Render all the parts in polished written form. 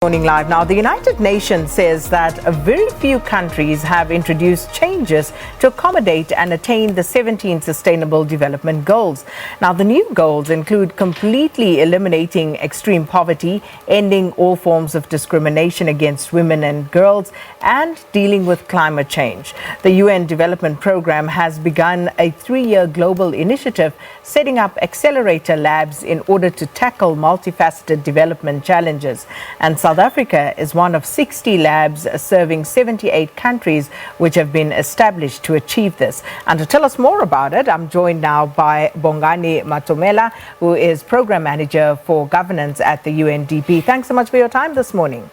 Morning Live. Now, the United Nations says that very few countries have introduced changes to accommodate and attain the 17 Sustainable Development Goals. Now, the new goals include completely eliminating extreme poverty, ending all forms of discrimination against women and girls, and dealing with climate change. The UN Development Programme has begun a 3-year global initiative setting up Accelerator Labs in order to tackle multifaceted development challenges. And South Africa is one of 60 labs serving 78 countries which have been established to achieve this. And to tell us more about it, I'm joined now by Bongani Matomela, who is Program Manager for Governance at the UNDP. Thanks so much for your time this morning.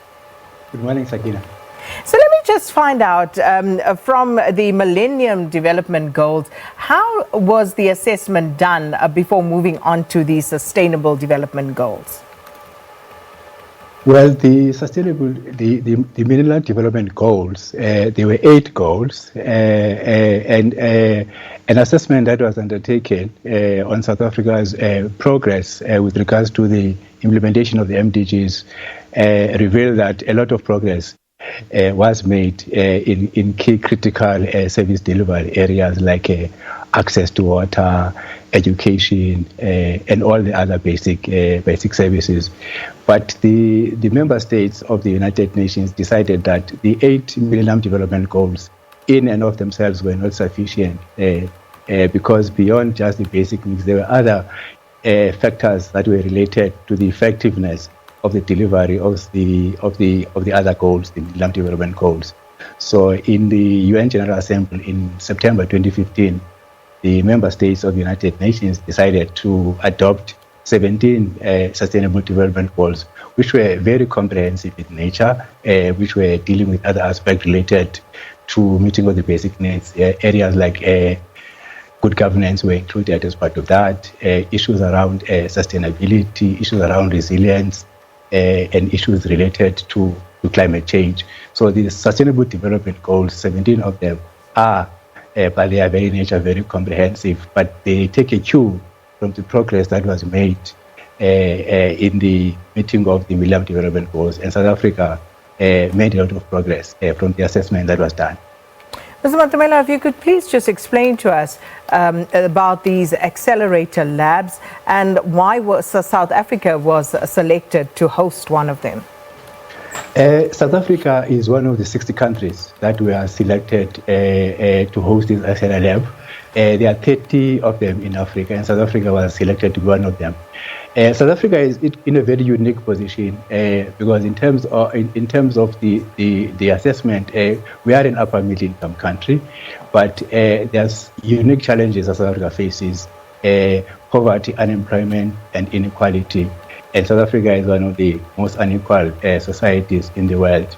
Good morning, Sakina. So let me just find out from the Millennium Development Goals, how was the assessment done before moving on to the Sustainable Development Goals? Well, the Millennium Development Goals, there were 8 goals, and an assessment that was undertaken on South Africa's progress with regards to the implementation of the MDGs revealed that a lot of progress was made in key critical service delivery areas like access to water, education, and all the other basic services. But the member states of the United Nations decided that the 8 Millennium Development Goals in and of themselves were not sufficient because beyond just the basic needs, there were other factors that were related to the effectiveness of the delivery of the other goals, the Millennium Development Goals. So in the UN General Assembly in September 2015, the member states of the United Nations decided to adopt 17 Sustainable Development Goals, which were very comprehensive in nature, which were dealing with other aspects related to meeting of the basic needs. Areas like good governance were included as part of that, issues around sustainability, issues around resilience, and issues related to climate change. So the Sustainable Development Goals, 17 of them are, by their very nature, very comprehensive, but they take a cue from the progress that was made in the meeting of the Millennium Development Goals. And South Africa made a lot of progress from the assessment that was done. Mr. Matomela, if you could please just explain to us about these Accelerator Labs and why South Africa was selected to host one of them. South Africa is one of the 60 countries that were selected to host this Accelerator Lab. There are 30 of them in Africa, and South Africa was selected to be one of them. South Africa is in a very unique position because in terms of the assessment, we are an upper middle income country, but there's unique challenges that South Africa faces: poverty, unemployment, and inequality. And South Africa is one of the most unequal societies in the world.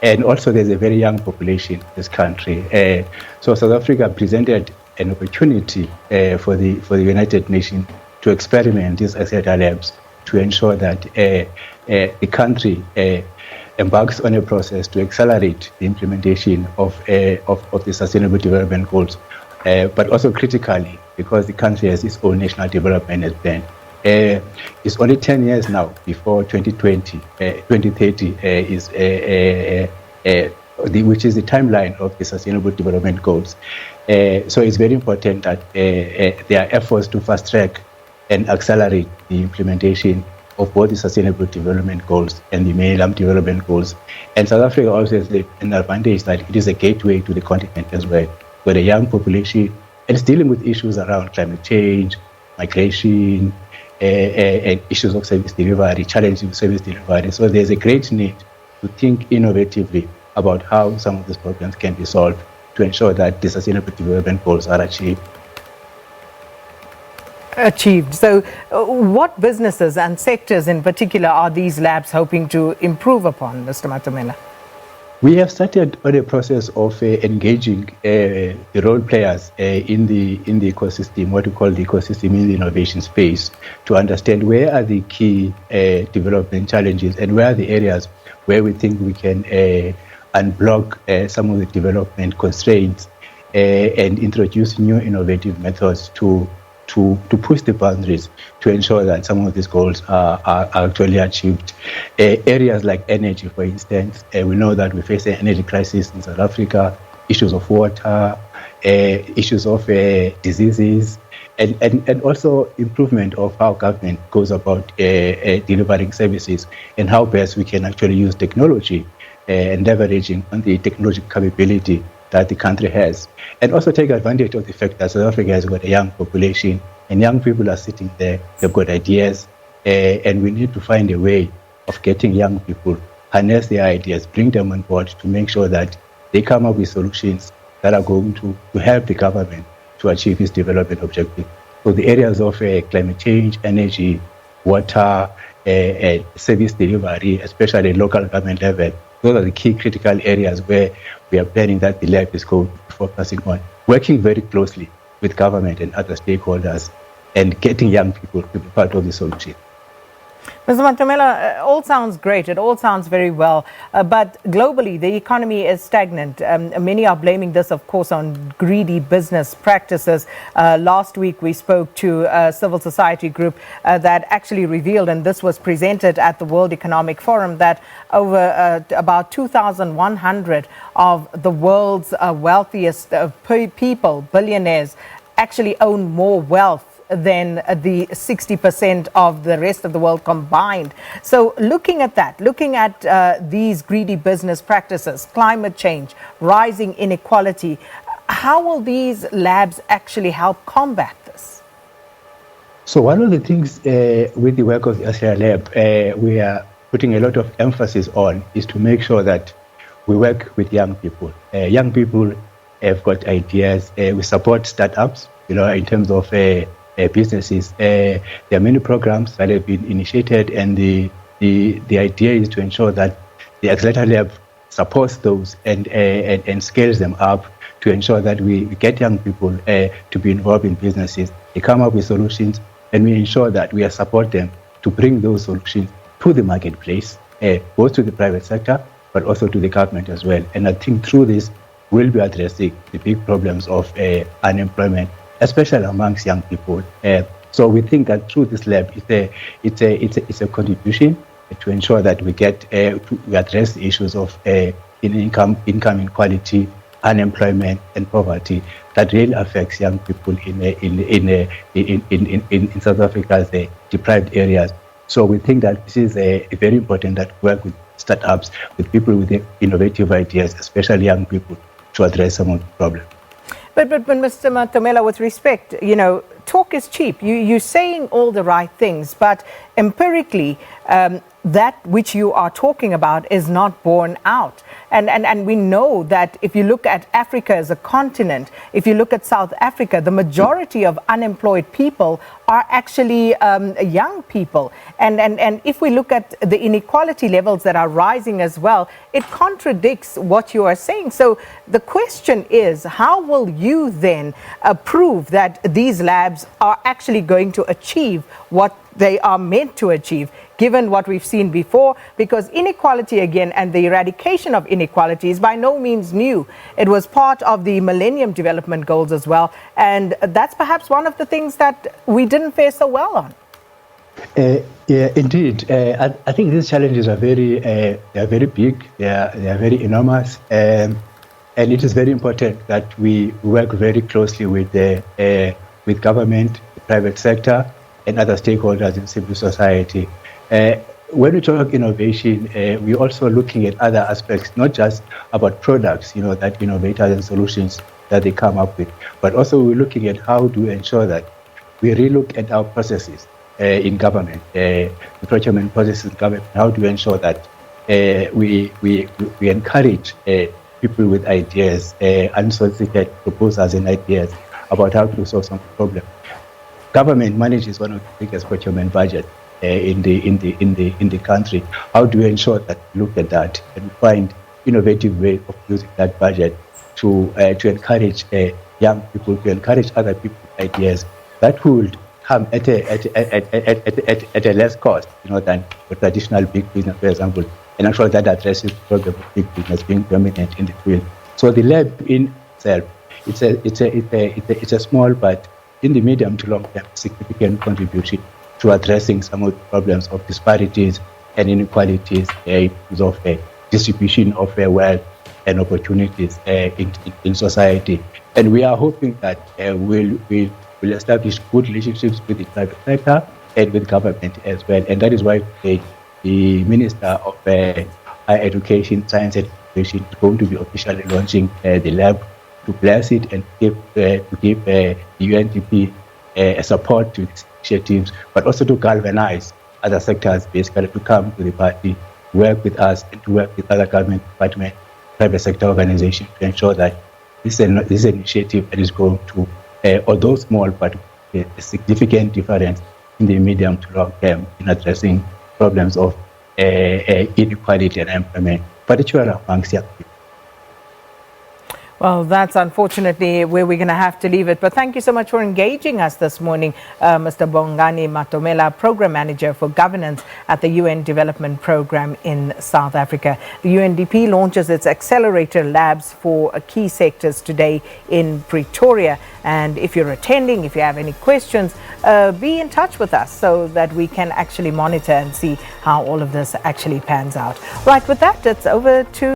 And also there's a very young population in this country. So South Africa presented an opportunity for the United Nations to experiment these Accelerator Labs to ensure that the country embarks on a process to accelerate the implementation of the Sustainable Development Goals, but also critically because the country has its own national development plan. It's only 10 years now before 2030 which is the timeline of the Sustainable Development Goals. So it's very important that there are efforts to fast track and accelerate the implementation of both the Sustainable Development Goals and the Millennium Development Goals. And South Africa also has an advantage that it is a gateway to the continent as well, where a young population and it's dealing with issues around climate change, migration, and issues of service delivery, challenging service delivery. So there's a great need to think innovatively about how some of these problems can be solved to ensure that the Sustainable Development Goals are achieved. So what businesses and sectors in particular are these labs hoping to improve upon, Mr. Matomela? We have started on a process of engaging the role players in the ecosystem, what we call the ecosystem in the innovation space, to understand where are the key development challenges and where are the areas where we think we can unblock some of the development constraints and introduce new innovative methods to to push the boundaries to ensure that some of these goals are actually achieved. Areas like energy, for instance, we know that we face an energy crisis in South Africa, issues of water, issues of diseases, and also improvement of how government goes about delivering services and how best we can actually use technology and leveraging on the technological capability that the country has, and also take advantage of the fact that South Africa has got a young population and young people are sitting there, they've got ideas, and we need to find a way of getting young people, harness their ideas, bring them on board to make sure that they come up with solutions that are going to help the government to achieve its development objective. So the areas of climate change, energy, water, service delivery, especially at local government level, those are the key critical areas where we are planning that the lab is going to be focusing on, working very closely with government and other stakeholders and getting young people to be part of the solution. Mr. Matomela, all sounds great. It all sounds very well. But globally, the economy is stagnant. Many are blaming this, of course, on greedy business practices. Last week, we spoke to a civil society group that actually revealed, and this was presented at the World Economic Forum, that over about 2,100 of the world's wealthiest people, billionaires, actually own more wealth than the 60% of the rest of the world combined. So looking at that, looking at these greedy business practices, climate change, rising inequality, how will these labs actually help combat this? So one of the things with the work of the Accelerator Lab, we are putting a lot of emphasis on is to make sure that we work with young people. Young people have got ideas. We support startups, in terms of businesses. There are many programs that have been initiated, and the idea is to ensure that the Accelerator Lab supports those and scales them up to ensure that we get young people to be involved in businesses. They come up with solutions, and we ensure that we support them to bring those solutions to the marketplace, both to the private sector, but also to the government as well. And I think through this, we'll be addressing the big problems of unemployment, especially amongst young people. So we think that through this lab, it's a contribution to ensure that we we address the issues of income inequality, unemployment, and poverty that really affects young people in South Africa's deprived areas. So we think that this is very important that we work with startups, with people with innovative ideas, especially young people, to address some of the problems. But Mr. Matomela, with respect, talk is cheap. You're saying all the right things, but empirically, that which you are talking about is not borne out. And we know that if you look at Africa as a continent, if you look at South Africa, the majority of unemployed people are actually young people. And if we look at the inequality levels that are rising as well, it contradicts what you are saying. So the question is, how will you then prove that these labs are actually going to achieve what they are meant to achieve, given what we've seen before? Because inequality, again, and the eradication of inequality is by no means new. It was part of the Millennium Development Goals as well, and that's perhaps one of the things that we didn't fare so well on. Yeah, indeed. I think these challenges are very big. They are very enormous, and it is very important that we work very closely with government, the private sector, and other stakeholders in civil society. When we talk innovation, we're also looking at other aspects, not just about products, that innovators and solutions that they come up with, but also we're looking at how to ensure that we relook at our processes in government, the procurement processes in government, how to ensure that we encourage people with ideas, unsolicited proposals and ideas about how to solve some problem. Government manages one of the biggest procurement budgets in the country. How do we ensure that we look at that and find innovative ways of using that budget to encourage young people, to encourage other people's ideas that would come at a less cost, than the traditional big business, for example, and actually that addresses the problem of big business being dominant in the field. So the lab in itself, it's a small but in the medium to long term, significant contribution to addressing some of the problems of disparities and inequalities in terms of distribution of wealth and opportunities in society. And we are hoping that we'll establish good relationships with the private sector and with government as well. And that is why the Minister of Higher Education, Science and Innovation is going to be officially launching the lab to bless it and to give the UNDP support to these initiatives, but also to galvanize other sectors basically to come to the party, work with us, and to work with other government departments, private sector organizations to ensure that this initiative that is going to, although small, but a significant difference in the medium to long term in addressing problems of inequality and employment, particularly amongst young people. Well, that's unfortunately where we're going to have to leave it. But thank you so much for engaging us this morning, Mr. Bongani Matomela, Program Manager for Governance at the UN Development Program in South Africa. The UNDP launches its Accelerator Labs for key sectors today in Pretoria. And if you're attending, if you have any questions, be in touch with us so that we can actually monitor and see how all of this actually pans out. Right, with that, it's over to